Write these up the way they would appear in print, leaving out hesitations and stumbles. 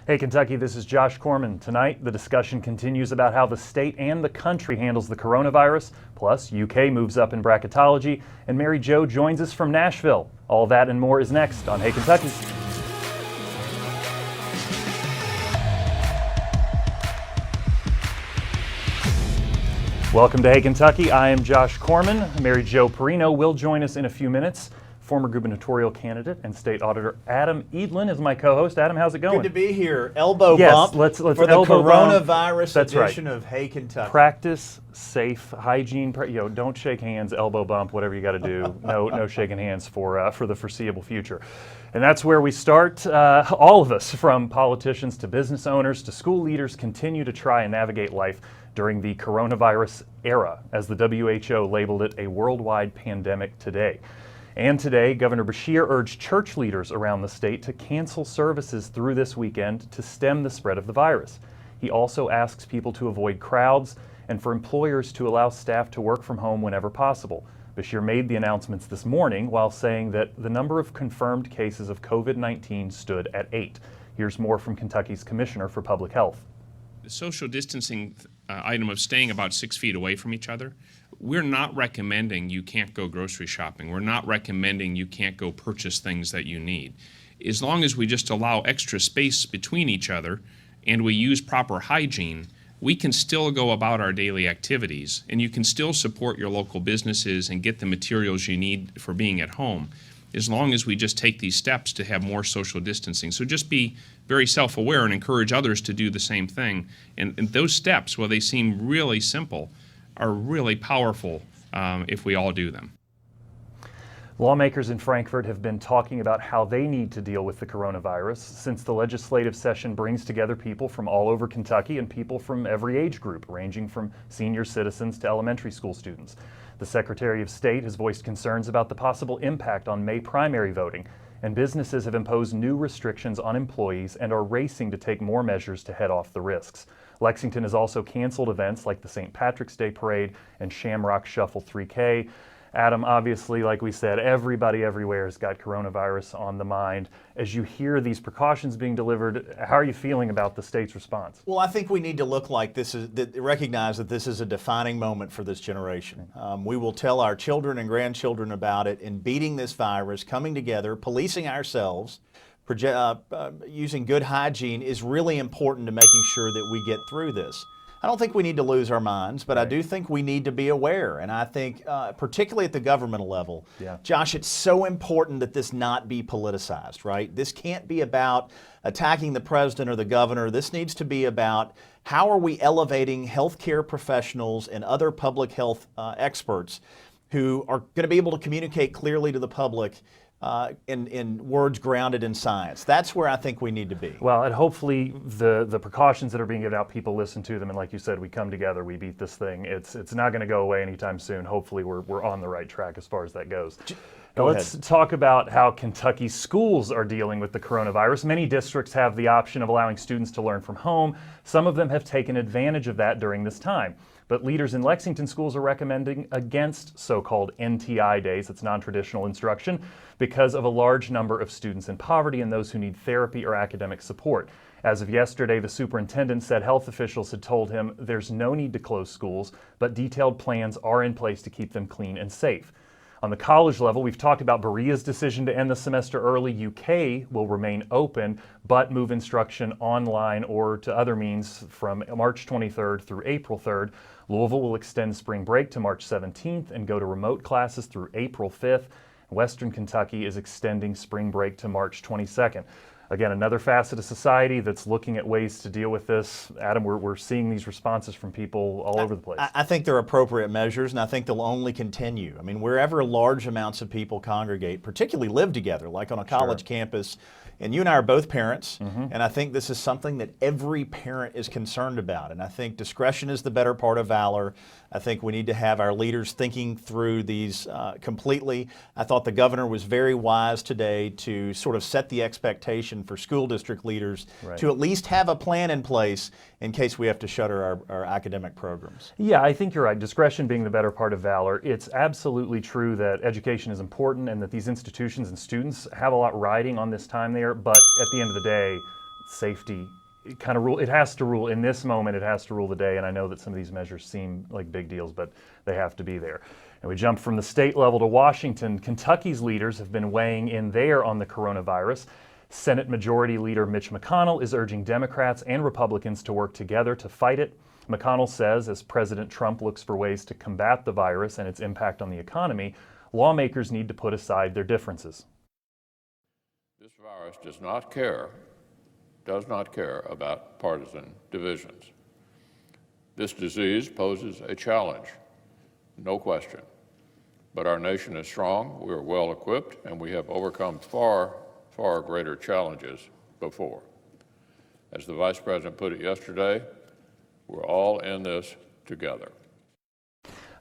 Hey Kentucky, this is Josh Corman. Tonight, the discussion continues about how the state and the country handles the coronavirus, plus UK moves up in bracketology, and Mary Jo joins us from Nashville. All that and more is next on Hey Kentucky. Welcome to Hey Kentucky. I am Josh Corman. Mary Jo Perino will join us in a few minutes. Former gubernatorial candidate and state auditor Adam Edlin is my co-host. Adam, how's it going? Good to be here. Elbow bump let's for the elbow coronavirus That's edition right. of Hey Kentucky. Practice safe hygiene. Don't shake hands, elbow bump, whatever you got to do. No shaking hands for the foreseeable future. And that's where we start. All of us, from politicians to business owners to school leaders, continue to try and navigate life during the coronavirus era, as the WHO labeled it a worldwide pandemic today. And today, Governor Beshear urged church leaders around the state to cancel services through this weekend to stem the spread of the virus. He also asks people to avoid crowds and for employers to allow staff to work from home whenever possible. Beshear made the announcements this morning while saying that the number of confirmed cases of COVID-19 stood at 8. Here's more from Kentucky's Commissioner for Public Health. The social distancing item of staying about 6 feet away from each other, we're not recommending you can't go grocery shopping. We're not recommending you can't go purchase things that you need. As long as we just allow extra space between each other and we use proper hygiene, we can still go about our daily activities, and you can still support your local businesses and get the materials you need for being at home, as long as we just take these steps to have more social distancing. So just be very self-aware and encourage others to do the same thing. And those steps, while they seem really simple, are really powerful if we all do them. Lawmakers in Frankfort have been talking about how they need to deal with the coronavirus, since the legislative session brings together people from all over Kentucky and people from every age group, ranging from senior citizens to elementary school students. The Secretary of State has voiced concerns about the possible impact on May primary voting, and businesses have imposed new restrictions on employees and are racing to take more measures to head off the risks. Lexington has also canceled events like the St. Patrick's Day Parade and Shamrock Shuffle 3K. Adam, obviously, like we said, everybody everywhere has got coronavirus on the mind. As you hear these precautions being delivered, how are you feeling about the state's response? Well, I think we need to look like recognize that this is a defining moment for this generation. We will tell our children and grandchildren about it in beating this virus, coming together, policing ourselves, using good hygiene is really important to making sure that we get through this. I don't think we need to lose our minds, but I do think we need to be aware. And I think, particularly at the governmental level, Josh, it's so important that this not be politicized, right? This can't be about attacking the president or the governor. This needs to be about how are we elevating healthcare professionals and other public health experts who are going to be able to communicate clearly to the public in words grounded in science. That's where I think we need to be. Well, and hopefully the precautions that are being given out, people listen to them, and like you said, we come together, we beat this thing. It's not going to go away anytime soon. Hopefully we're on the right track as far as that goes. Now let's talk about how Kentucky schools are dealing with the coronavirus. Many districts have the option of allowing students to learn from home. Some of them have taken advantage of that during this time. But leaders in Lexington schools are recommending against so-called NTI days, it's non-traditional instruction, because of a large number of students in poverty and those who need therapy or academic support. As of yesterday, the superintendent said health officials had told him there's no need to close schools, but detailed plans are in place to keep them clean and safe. On the college level, we've talked about Berea's decision to end the semester early. UK will remain open, but move instruction online or to other means from March 23rd through April 3rd. Louisville will extend spring break to March 17th and go to remote classes through April 5th. Western Kentucky is extending spring break to March 22nd. Again, another facet of society that's looking at ways to deal with this. Adam, we're seeing these responses from people all over the place. I think they're appropriate measures, and I think they'll only continue. I mean, wherever large amounts of people congregate, particularly live together, like on a college campus, and you and I are both parents, and I think this is something that every parent is concerned about. And I think discretion is the better part of valor. I think we need to have our leaders thinking through these completely. I thought the governor was very wise today to sort of set the expectation for school district leaders to at least have a plan in place in case we have to shutter our academic programs. Yeah, I think you're right. Discretion being the better part of valor. It's absolutely true that education is important and that these institutions and students have a lot riding on this time there, but at the end of the day, safety kind of rule. It has to rule in this moment. It has to rule the day. And I know that some of these measures seem like big deals, but they have to be there. And we jump from the state level to Washington. Kentucky's leaders have been weighing in there on the coronavirus. Senate Majority Leader Mitch McConnell is urging Democrats and Republicans to work together to fight it. McConnell says as President Trump looks for ways to combat the virus and its impact on the economy, lawmakers need to put aside their differences. This virus does not care about partisan divisions. This disease poses a challenge, no question. But our nation is strong, we are well equipped, and we have overcome far greater challenges before. As the Vice President put it yesterday, we're all in this together.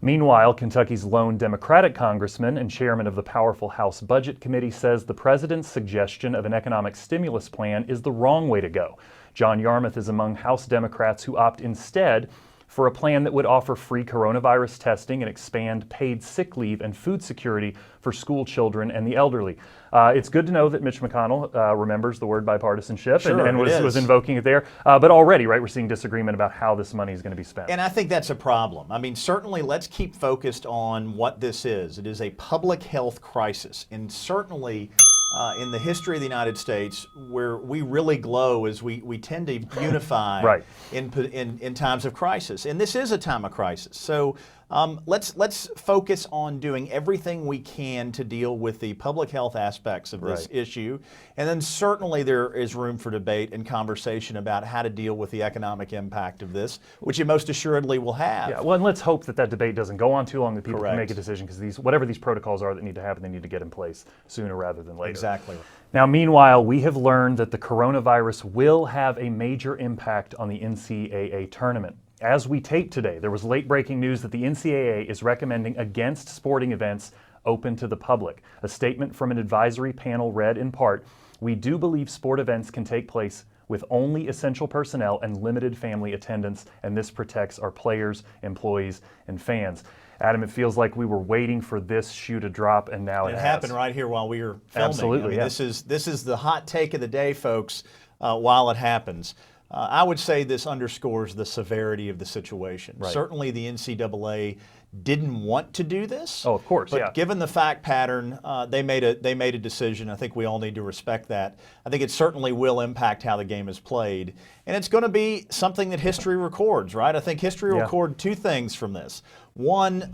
Meanwhile, Kentucky's lone Democratic congressman and chairman of the powerful House Budget Committee says the president's suggestion of an economic stimulus plan is the wrong way to go. John Yarmuth is among House Democrats who opt instead for a plan that would offer free coronavirus testing and expand paid sick leave and food security for school children and the elderly. It's good to know that Mitch McConnell remembers the word bipartisanship and was invoking it there. But already, right, we're seeing disagreement about how this money is going to be spent. And I think that's a problem. I mean, certainly let's keep focused on what this is. It is a public health crisis. And certainly in the history of the United States, where we really glow is we tend to unify right. in times of crisis. And this is a time of crisis. So let's focus on doing everything we can to deal with the public health aspects of this issue. And then certainly there is room for debate and conversation about how to deal with the economic impact of this, which it most assuredly will have. Yeah, well, and let's hope that debate doesn't go on too long, that people Correct. can make a decision, because whatever these protocols are that need to happen, they need to get in place sooner rather than later. Exactly. Now, meanwhile, we have learned that the coronavirus will have a major impact on the NCAA tournament. As we tape today, there was late-breaking news that the NCAA is recommending against sporting events open to the public. A statement from an advisory panel read in part, "We do believe sport events can take place with only essential personnel and limited family attendance, and this protects our players, employees, and fans." Adam, it feels like we were waiting for this shoe to drop, and now it happened right here while we were filming. Absolutely, I mean, yeah. This is the hot take of the day, folks, while it happens. I would say this underscores the severity of the situation. Right. Certainly the NCAA didn't want to do this. Oh, of course, but yeah. given the fact pattern, they made a decision. I think we all need to respect that. I think it certainly will impact how the game is played. And it's going to be something that history records, right? I think history will record two things from this. One,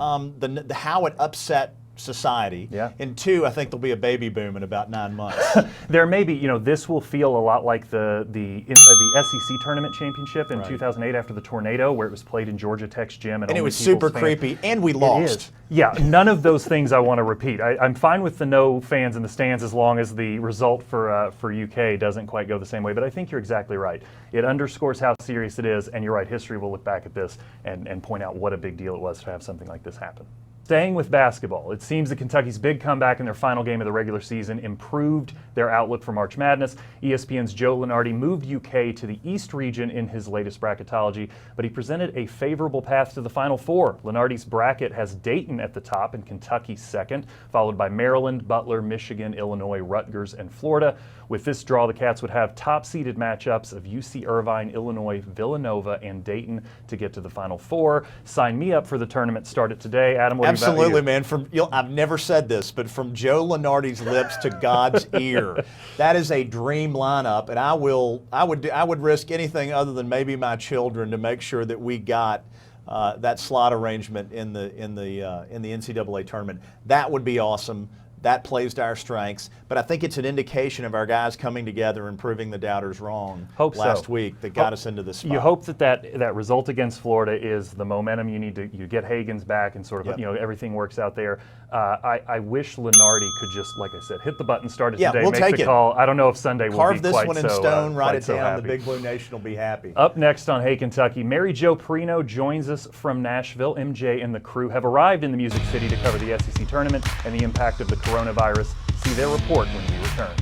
how it upset society. Yeah. And two, I think there'll be a baby boom in about 9 months. There may be, this will feel a lot like the SEC Tournament Championship in 2008 after the tornado, where it was played in Georgia Tech's gym. And it was super creepy, and we lost. It is. Yeah, none of those things I want to repeat. I'm fine with the no fans in the stands as long as the result for UK doesn't quite go the same way, but I think you're exactly right. It underscores how serious it is, and you're right, history will look back at this and point out what a big deal it was to have something like this happen. Staying with basketball, it seems that Kentucky's big comeback in their final game of the regular season improved their outlook for March Madness. ESPN's Joe Lunardi moved UK to the East region in his latest bracketology, but he presented a favorable path to the Final Four. Lunardi's bracket has Dayton at the top and Kentucky second, followed by Maryland, Butler, Michigan, Illinois, Rutgers, and Florida. With this draw, the Cats would have top-seeded matchups of UC Irvine, Illinois, Villanova, and Dayton to get to the Final Four. Sign me up for the tournament. Start it today. Adam, what Absolutely, about you? man. I've never said this, but from Joe Lunardi's lips to God's ear, that is a dream lineup, and I would risk anything other than maybe my children to make sure that we got that slot arrangement in the NCAA tournament. That would be awesome. That plays to our strengths, but I think it's an indication of our guys coming together and proving the doubters wrong last week that got us into this spot. You hope that result against Florida is the momentum you need to get Hagens back and sort of everything works out there. I wish Lunardi could just, like I said, hit the button, start it today, we'll make take the it. call. I don't know if Sunday will Carve be this quite one in so, stone, write it so down. happy. The Big Blue Nation will be happy. Up next on Hey Kentucky, Mary Jo Perino joins us from Nashville. MJ and the crew have arrived in the Music City to cover the SEC tournament and the impact of the coronavirus. See their report when we return.